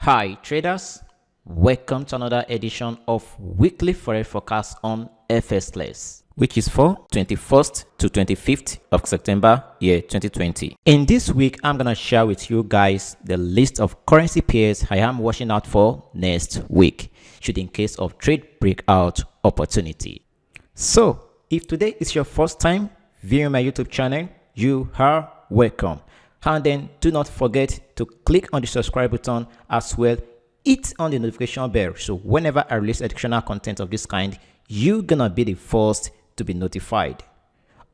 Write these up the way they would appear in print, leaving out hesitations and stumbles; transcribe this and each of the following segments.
Hi traders, welcome to another edition of weekly forex forecast on FXless, which is for 21st to 25th of September year 2020. In this week, I'm gonna share with you guys the list of currency pairs I am watching out for next week, should in case of trade breakout opportunity. So if today is your first time viewing my YouTube channel, you are welcome. And then do not forget to click on the subscribe button, as well hit on the notification bell, so whenever I release educational content of this kind, you're gonna be the first to be notified.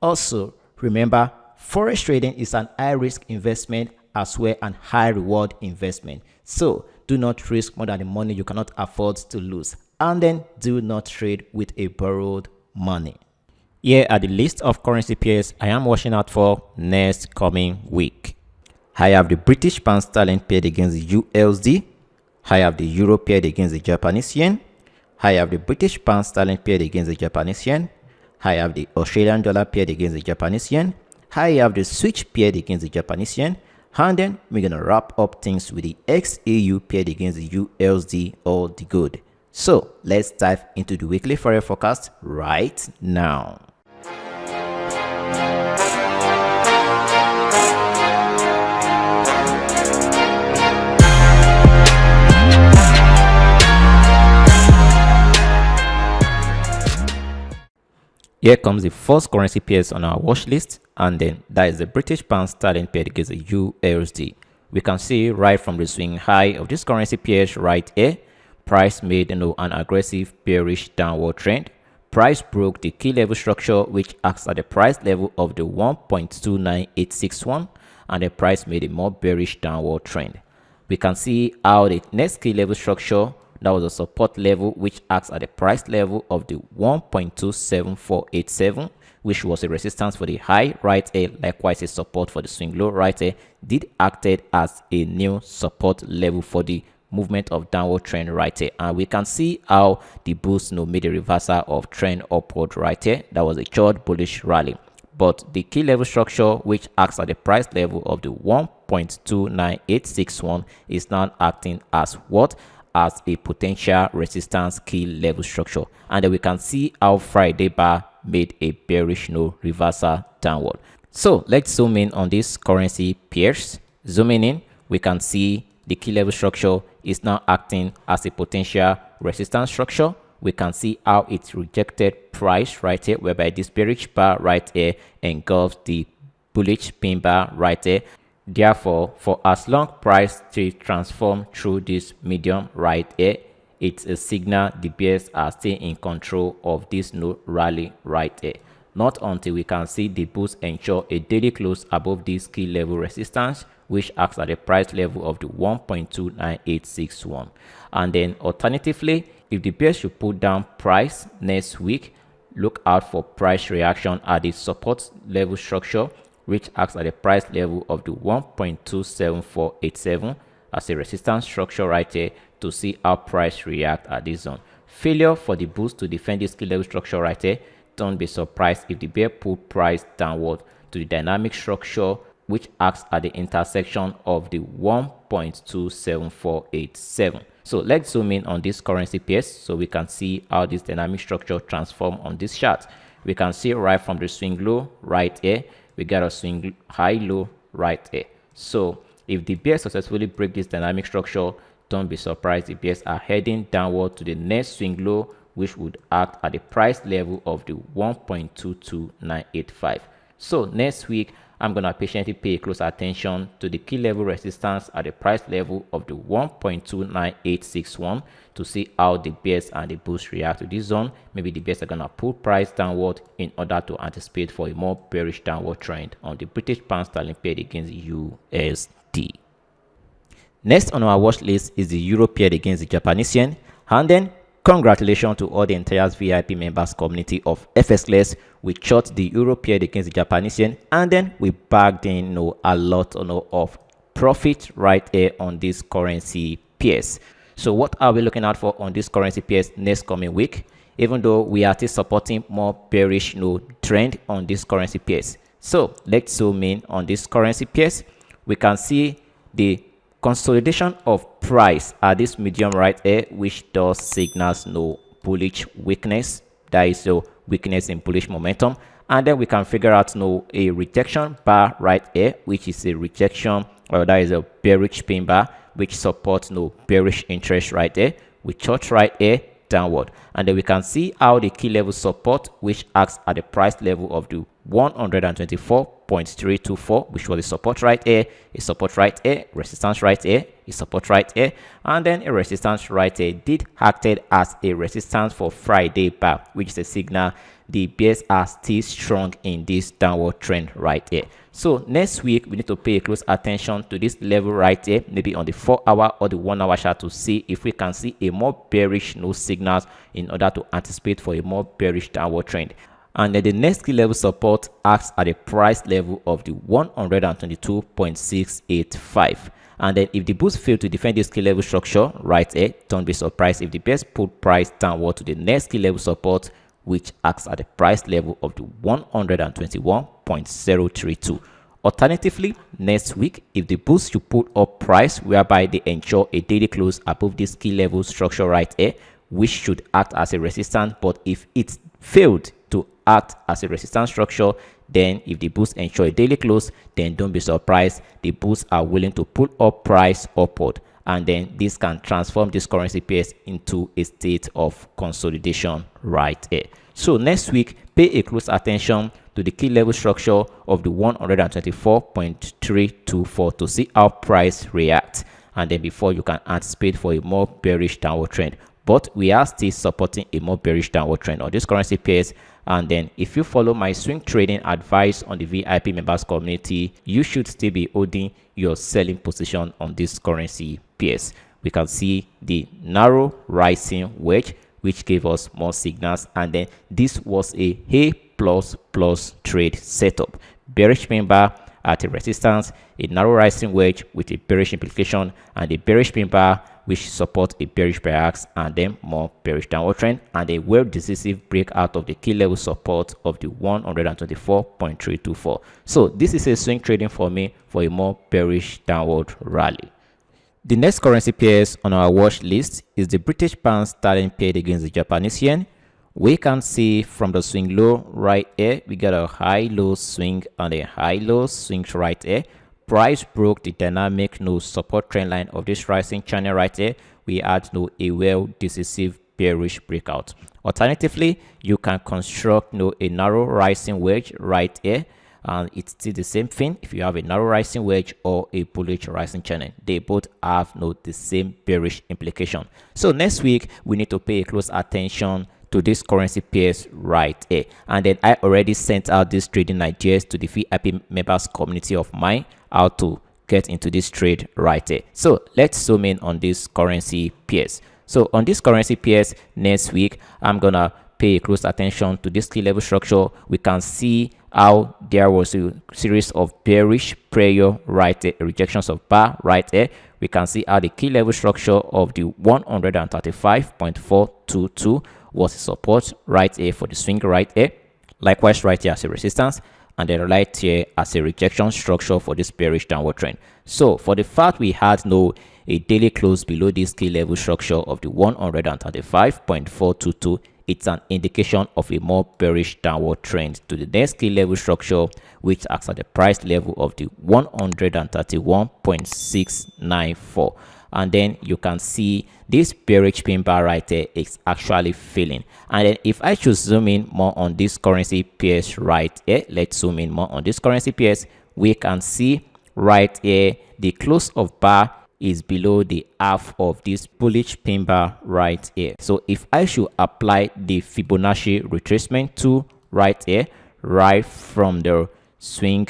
Also remember, forex trading is an high risk investment as well as high reward investment, so do not risk more than the money you cannot afford to lose, and then do not trade with a borrowed money. Here are the list of currency pairs I am watching out for next coming week. I have the British pound sterling paired against the USD. I have the euro paired against the Japanese yen. I have the British pound sterling paired against the Japanese yen. I have the Australian dollar paired against the Japanese yen. I have the switch paired against the Japanese yen. And then we're gonna wrap up things with the XAU paired against the USD or the good. So let's dive into the weekly forex forecast right now. Here comes the first currency pairs on our watch list, and then that is the British pound sterling paired against the USD. We can see right from the swing high of this currency pairs right here, price made an aggressive bearish downward trend. Price broke the key level structure, which acts at the price level of the 1.29861, and the price made a more bearish downward trend. We can see how the next key level structure, that was a support level, which acts at the price level of the 1.27487, which was a resistance for the high right here, likewise a support for the swing low right here, did acted as a new support level for the movement of downward trend right here. And we can see how the boost made a reversal of trend upward right here. That was a short bullish rally, but the key level structure, which acts at the price level of the 1.29861, is now acting as what? As a potential resistance key level structure. And then we can see how Friday bar made a bearish reversal downward. So let's zoom in on this currency pairs. Zooming in, we can see the key level structure is now acting as a potential resistance structure. We can see how it rejected price right here, whereby this bearish bar right here engulfs the bullish pin bar right here. Therefore, for as long price to transform through this medium right here, it's a signal the bears are still in control of this rally right here. Not until we can see the boost ensure a daily close above this key level resistance, which acts at the price level of the 1.29861. And then alternatively, if the bears should put down price next week, look out for price reaction at the support level structure, which acts at the price level of the 1.27487 as a resistance structure right here, to see how price react at this zone. Failure for the boost to defend this key level structure right here, don't be surprised if the bear pull price downward to the dynamic structure, which acts at the intersection of the 1.27487. So let's zoom in on this currency pairs so we can see how this dynamic structure transform on this chart. We can see right from the swing low right here, we got a swing high low right here. So if the bears successfully break this dynamic structure, don't be surprised the bears are heading downward to the next swing low, which would act at the price level of the 1.22985. So next week, I'm gonna patiently pay close attention to the key level resistance at the price level of the 1.29861 to see how the bears and the bulls react to this zone. Maybe the bears are gonna pull price downward in order to anticipate for a more bearish downward trend on the British pound sterling paired against the USD. Next on our watch list is the euro paired against the Japanese yen. And then congratulations to all the entire VIP members community of FXless. We shot the euro paired against the Japanese yen, and then we bagged in a lot of profit right here on this currency pairs. So what are we looking out for on this currency pairs next coming week? Even though we are still supporting more bearish trend on this currency pairs. So let's zoom in on this currency pairs. We can see the Consolidation of price at this medium right here, which does signals no bullish weakness. That is a weakness in bullish momentum. And then we can figure out no a rejection bar right here, which is a rejection, or that is a bearish pin bar, which supports no bearish interest right there. We chart right here downward, and then we can see how the key level support, which acts at the price level of the 124.324, which was the support right here, a support right here, resistance right here, a support right here, and then a resistance right here, did acted as a resistance for Friday bar, which is a signal the bears are still strong in this downward trend right here. So next week we need to pay close attention to this level right here, maybe on the 4-hour or the 1-hour chart, to see if we can see a more bearish no signals in order to anticipate for a more bearish downward trend. And then the next key level support acts at the price level of the 122.685. And then if the bulls fail to defend this key level structure right here, don't be surprised if the bears put price downward to the next key level support, which acts at the price level of the 121.032. Alternatively, next week, if the bulls should put up price whereby they ensure a daily close above this key level structure right here, which should act as a resistance, but if it failed to act as a resistance structure, then if the bulls ensure a daily close, then don't be surprised, the bulls are willing to pull up price upward, and then this can transform this currency pairs into a state of consolidation right here. So next week, pay a close attention to the key level structure of the 124.324 to see how price reacts, and then before you can anticipate for a more bearish downward trend. But we are still supporting a more bearish downward trend on this currency pairs. And then if you follow my swing trading advice on the VIP members community, you should still be holding your selling position on this currency pairs. We can see the narrow rising wedge, which gave us more signals, and then this was a A++ trade setup. Bearish pin bar at a resistance, a narrow rising wedge with a bearish implication, and a bearish pin bar which support a bearish bias, and then more bearish downward trend, and a well decisive breakout of the key level support of the 124.324. So this is a swing trading for me for a more bearish downward rally. The next currency pairs on our watch list is the British pound sterling paired against the Japanese yen. We can see from the swing low right here, we got a high-low swing and a high-low swing right here. Price broke the dynamic no support trend line of this rising channel right here. We had no a well decisive bearish breakout. Alternatively, you can construct a narrow rising wedge right here, and it's still the same thing. If you have a narrow rising wedge or a bullish rising channel, they both have the same bearish implication. So next week we need to pay close attention to this currency pairs right here. And then I already sent out this trading ideas to the VIP members community of mine, how to get into this trade right here. So let's zoom in on this currency pairs. So on this currency pairs next week, I'm gonna pay close attention to this key level structure. We can see how there was a series of bearish prayer right there, rejections of bar right there. We can see how the key level structure of the 135.422 was a support right here for the swing right here. Likewise right here as a resistance, and then right here as a rejection structure for this bearish downward trend. So for the fact we had a daily close below this key level structure of the 135.422, it's an indication of a more bearish downward trend to the next key level structure, which acts at the price level of the 131.694. And then you can see this bearish pin bar right there is actually filling. And then if I should zoom in more on this currency pairs right here, let's zoom in more on this currency pairs, we can see right here the close of bar is below the half of this bullish pin bar right here. So if I should apply the Fibonacci retracement tool right here, right from the swing,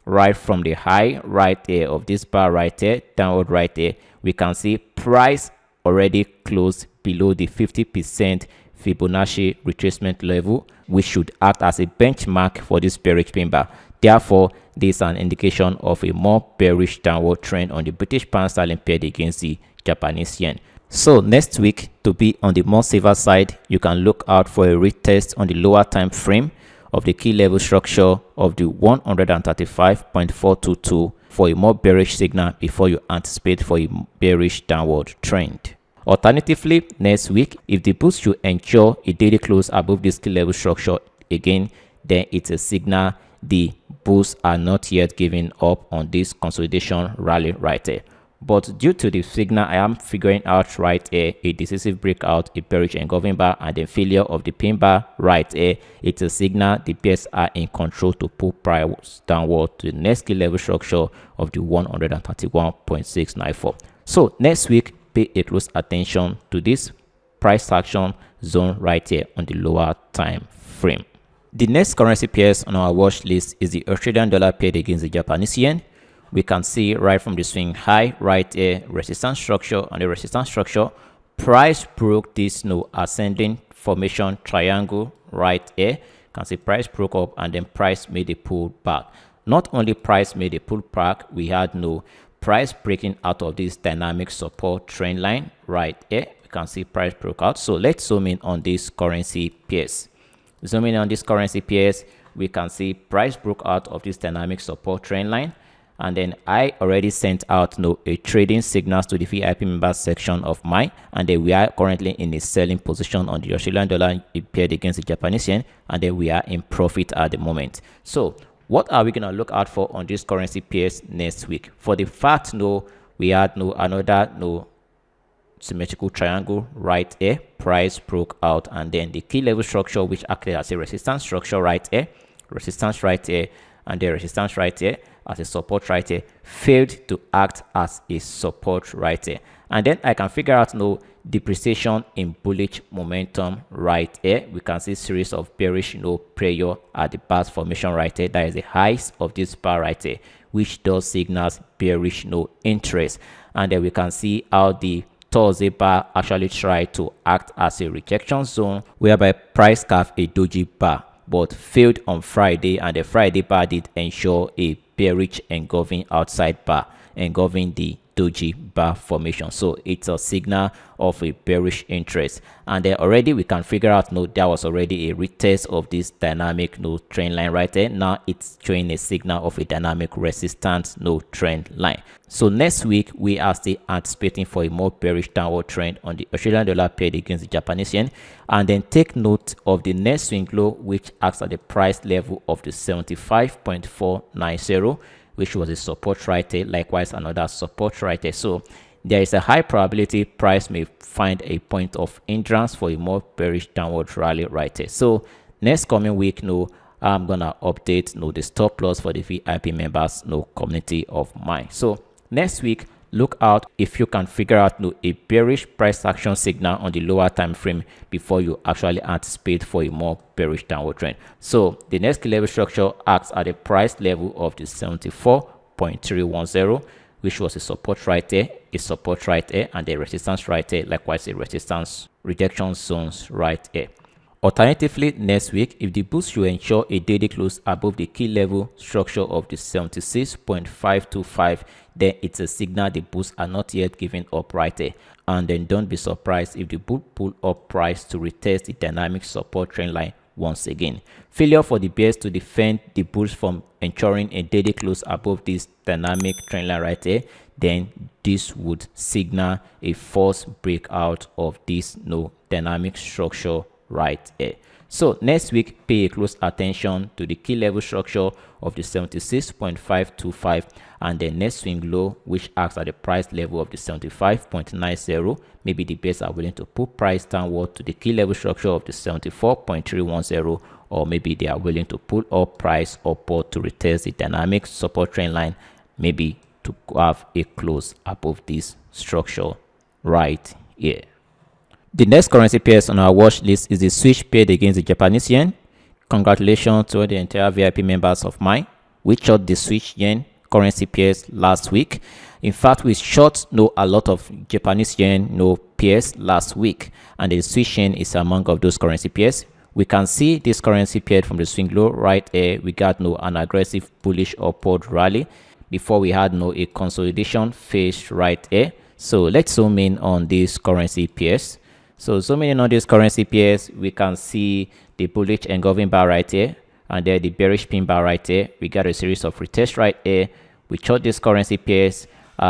right from the high right here of this bar right here, downward right here, we can see price already closed below the 50% Fibonacci retracement level, which should act as a benchmark for this bearish pin bar. Therefore, this is an indication of a more bearish downward trend on the British pound sterling paired against the Japanese yen. So next week, to be on the more safer side, you can look out for a retest on the lower time frame of the key level structure of the 135.422 for a more bearish signal before you anticipate for a bearish downward trend. Alternatively, next week, if the bulls should ensure a daily close above this key level structure again, then it's a signal the bulls are not yet giving up on this consolidation rally right there. But due to the signal I am figuring out right here, a decisive breakout, a bearish engulfing bar, and the failure of the pin bar right here, it's a signal the pairs are in control to pull price downward to the next key level structure of the 131.694. So next week, pay a close attention to this price action zone right here on the lower time frame. The next currency pairs on our watch list is the Australian dollar paired against the Japanese yen. We can see right from the swing high right here, resistance structure. On the resistance structure, price broke this ascending formation triangle right here. You can see price broke up and then price made a pull back. Not only price made a pull back, we had price breaking out of this dynamic support trend line right here. You can see price broke out. So let's zoom in on this currency pairs. Zooming on this currency pairs, we can see price broke out of this dynamic support trend line. And then I already sent out a trading signals to the VIP members section of mine, and then we are currently in a selling position on the Australian dollar paired against the Japanese yen, and then we are in profit at the moment. So what are we going to look out for on this currency pairs next week? For the fact we had another symmetrical triangle right here, price broke out, and then the key level structure which acted as a resistance structure right here, resistance right here, and the resistance right here as a support right here failed to act as a support right here. And then I can figure out depreciation in bullish momentum right here. We can see series of bearish prayer at the bar formation right here. That is the highs of this bar right here, which does signals bearish interest. And then we can see how the Thursday bar actually tried to act as a rejection zone, whereby price carved a doji bar but failed on Friday, and the Friday bar did ensure a bearish engulfing outside bar, engulfing the doji bar formation. So it's a signal of a bearish interest, and then already we can figure out there was already a retest of this dynamic trend line right there. Now it's showing a signal of a dynamic resistance trend line. So next week we are still anticipating for a more bearish downward trend on the Australian dollar paired against the Japanese yen, and then take note of the next swing low which acts at the price level of the 75.490, which was a support right there, likewise another support right there. So there is a high probability price may find a point of hindrance for a more bearish downward rally right there. So next coming week I'm gonna update the stop loss for the VIP members community of mine. So next week, look out if you can figure out a bearish price action signal on the lower time frame before you actually anticipate for a more bearish downward trend. So the next level structure acts at the price level of the 74.310, which was a support right there, a support right there, and a resistance right there, likewise a resistance rejection zones right here. Alternatively, next week, if the bulls should ensure a daily close above the key level structure of the 76.525, then it's a signal the bulls are not yet giving up right there. And then don't be surprised if the bull pull up price to retest the dynamic support trend line once again. Failure for the bears to defend the bulls from ensuring a daily close above this dynamic trend line right there, then this would signal a false breakout of this dynamic structure right here. So next week, pay a close attention to the key level structure of the 76.525 and the next swing low, which acts at the price level of the 75.90. Maybe the bears are willing to put price downward to the key level structure of the 74.310, or maybe they are willing to pull up price upward to retest the dynamic support trend line, maybe to have a close above this structure right here. The next currency pairs on our watch list is the switch paired against the Japanese yen. Congratulations to the entire VIP members of mine. We short the switch yen currency pairs last week. In fact, we short a lot of Japanese yen pairs last week, and the switch yen is among of those currency pairs. We can see this currency paired from the swing low right here. We got an aggressive bullish upward rally before we had a consolidation phase right here. So let's zoom in on these currency pairs. So zooming in on these currency pairs, we can see the bullish engulfing bar right here, and then the bearish pin bar right here. We got a series of retests right here, We chart this currency pairs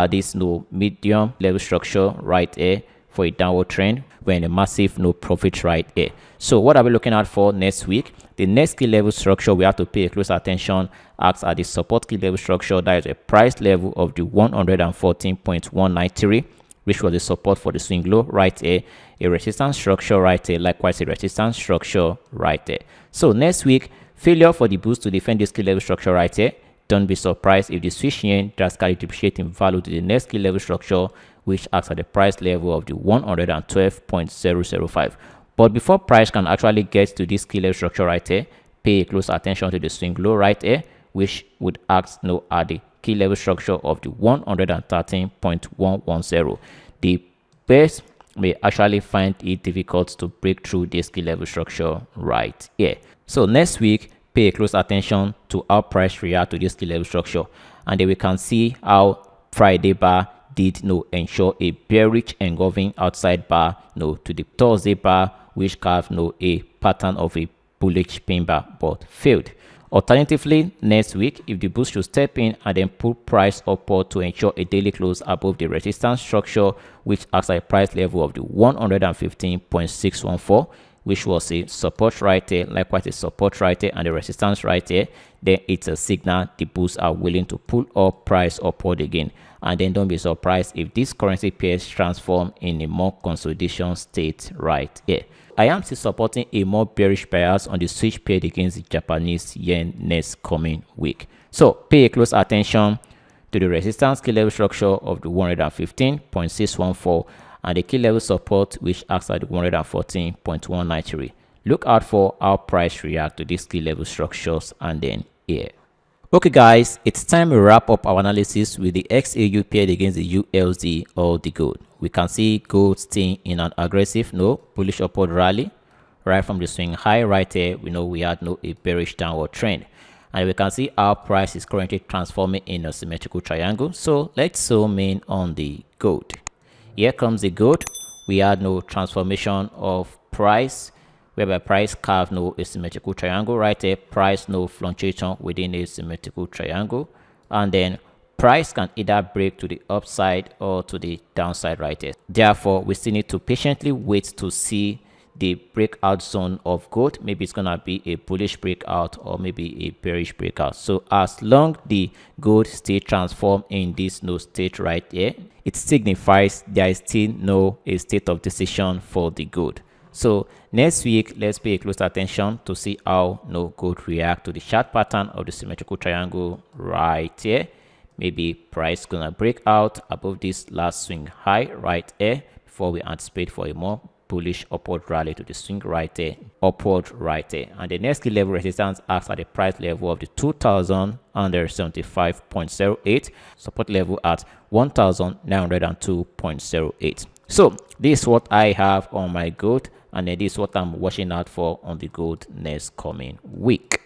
this medium level structure right here for a downward trend. We're in a massive profit right here. So what are we looking at for next week? The next key level structure we have to pay close attention acts at the support key level structure. That is a price level of the 114.193, which was the support for the swing low right here, a resistance structure right here, likewise a resistance structure right there. So next week, failure for the boost to defend this key level structure right here. Don't be surprised if the Swiss yen drastically depreciates in value to the next key level structure, which acts at the price level of the 112.005. But before price can actually get to this key level structure right here, pay close attention to the swing low right here, which would act at the key level structure of the 113.110. The bears may actually find it difficult to break through this key level structure right here. So next week, pay close attention to how price react to this key level structure, and then we can see how Friday bar did ensure a bearish engulfing outside bar to the Thursday bar, which carved a pattern of a bullish pin bar but failed. Alternatively, next week, if the boost should step in and then pull price upward to ensure a daily close above the resistance structure, which acts at a price level of the 115.614, which was a support right there, likewise a support right there and a resistance right there, then it's a signal the bulls are willing to pull up price upward again. And then don't be surprised if this currency pairs transform in a more consolidation state right here. I am still supporting a more bearish bias on the switch paired against the Japanese yen next coming week. So pay close attention to the resistance key level structure of the 115.614 and the key level support, which acts at the 114.193. Look out for how price react to these key level structures and then here. Okay guys, it's time to wrap up our analysis with the XAUUSD against the USD or the gold. We can see gold staying in an aggressive bullish upward rally right from the swing high right here. We know we had a bearish downward trend, and we can see our price is currently transforming in a symmetrical triangle. So let's zoom in on the gold. Here comes the gold. We had no transformation of price, whereby price carved a symmetrical triangle right there. Price fluctuation within a symmetrical triangle, and then price can either break to the upside or to the downside right there. Therefore, we still need to patiently wait to see the breakout zone of gold. Maybe it's gonna be a bullish breakout or maybe a bearish breakout. So as long the gold stay transformed in this state right here, it signifies there is still a state of decision for the gold. So next week, let's pay close attention to see how gold react to the chart pattern of the symmetrical triangle right here. Maybe price gonna break out above this last swing high right here before we anticipate for a more bullish upward rally to the swing right there, upward right there. And the next key level resistance acts at the price level of the 2075.08, support level at 1902.08. So this is what I have on my gold, and then this is what I'm watching out for on the gold next coming week.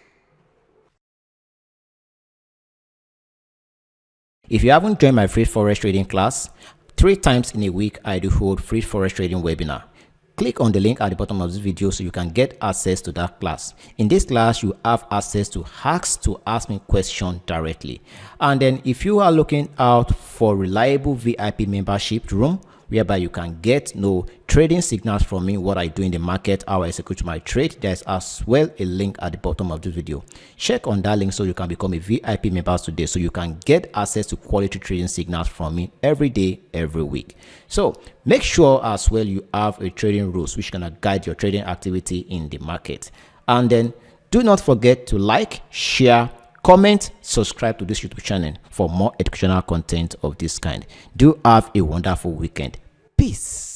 If you haven't joined my free forex trading class, 3 times in a week I do hold free forex trading webinar. Click on the link at the bottom of this video so you can get access to that class. In this class, you have access to hacks to ask me questions directly. And then if you are looking out for reliable VIP membership room, whereby you can get trading signals from me, what I do in the market, how I execute my trade, there's as well a link at the bottom of this video. Check on that link so you can become a VIP member today, so you can get access to quality trading signals from me every day, every week. So make sure as well you have a trading rules which can guide your trading activity in the market. And then do not forget to like, share, comment, subscribe to this YouTube channel for more educational content of this kind. Do have a wonderful weekend. Peace.